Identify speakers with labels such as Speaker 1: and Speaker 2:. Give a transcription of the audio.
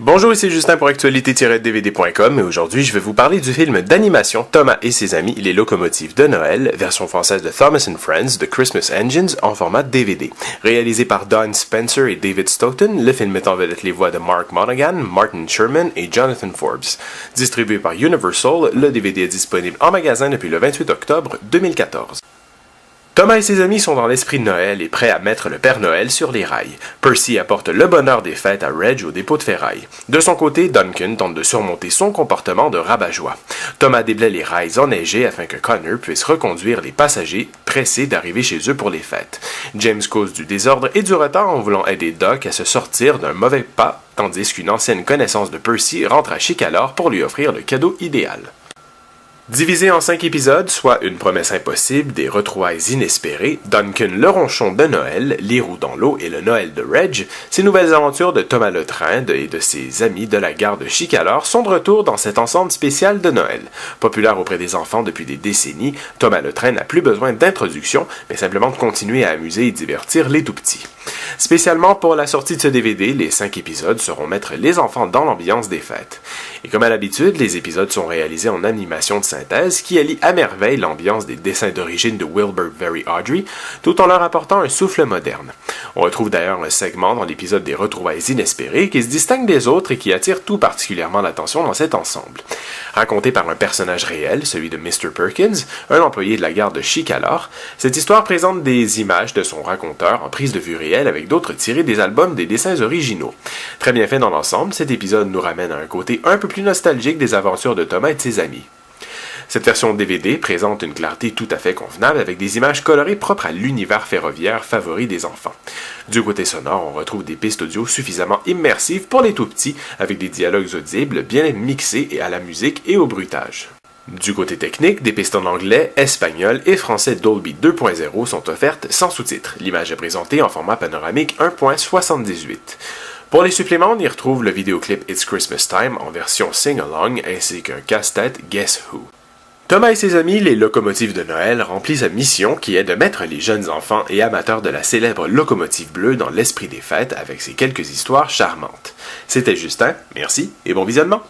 Speaker 1: Bonjour, ici Justin pour actualité-dvd.com et aujourd'hui je vais vous parler du film d'animation Thomas et ses amis, les locomotives de Noël, version française de Thomas & Friends de Christmas Engines en format DVD. Réalisé par Don Spencer et David Stoughton, le film met en vedette les voix de Mark Monaghan, Martin Sherman et Jonathan Forbes. Distribué par Universal, le DVD est disponible en magasin depuis le 28 octobre 2014. Thomas et ses amis sont dans l'esprit de Noël et prêts à mettre le Père Noël sur les rails. Percy apporte le bonheur des fêtes à Reg au dépôt de ferraille. De son côté, Duncan tente de surmonter son comportement de rabat-joie. Thomas déblaye les rails enneigés afin que Connor puisse reconduire les passagers pressés d'arriver chez eux pour les fêtes. James cause du désordre et du retard en voulant aider Doc à se sortir d'un mauvais pas, tandis qu'une ancienne connaissance de Percy rentre à Chicalor pour lui offrir le cadeau idéal. Divisé en 5 épisodes, soit une promesse impossible, des retrouvailles inespérées, Duncan le ronchon de Noël, les roues dans l'eau et le Noël de Reg, ces nouvelles aventures de Thomas le Train et de ses amis de la gare de Chicalor sont de retour dans cet ensemble spécial de Noël. Populaire auprès des enfants depuis des décennies, Thomas le Train n'a plus besoin d'introduction, mais simplement de continuer à amuser et divertir les tout-petits. Spécialement pour la sortie de ce DVD, les 5 épisodes seront mettre les enfants dans l'ambiance des fêtes. Et comme à l'habitude, les épisodes sont réalisés en animation de synthèse qui allie à merveille l'ambiance des dessins d'origine de Wilbur Very Audrey, tout en leur apportant un souffle moderne. On retrouve d'ailleurs un segment dans l'épisode des retrouvailles inespérées qui se distingue des autres et qui attire tout particulièrement l'attention dans cet ensemble. Raconté par un personnage réel, celui de Mr. Perkins, un employé de la gare de Chicalor, cette histoire présente des images de son raconteur en prise de vue réelle avec d'autres tirées des albums des dessins originaux. Très bien fait dans l'ensemble, cet épisode nous ramène à un côté un peu plus nostalgique des aventures de Thomas et de ses amis. Cette version DVD présente une clarté tout à fait convenable avec des images colorées propres à l'univers ferroviaire favori des enfants. Du côté sonore, on retrouve des pistes audio suffisamment immersives pour les tout-petits avec des dialogues audibles bien mixés et à la musique et au bruitage. Du côté technique, des pistes en anglais, espagnol et français Dolby 2.0 sont offertes sans sous-titres. L'image est présentée en format panoramique 1.78. Pour les suppléments, on y retrouve le vidéoclip It's Christmas Time en version sing-along ainsi qu'un casse-tête Guess Who. Thomas et ses amis, les locomotives de Noël, remplissent sa mission qui est de mettre les jeunes enfants et amateurs de la célèbre locomotive bleue dans l'esprit des fêtes avec ses quelques histoires charmantes. C'était Justin, merci et bon visionnement!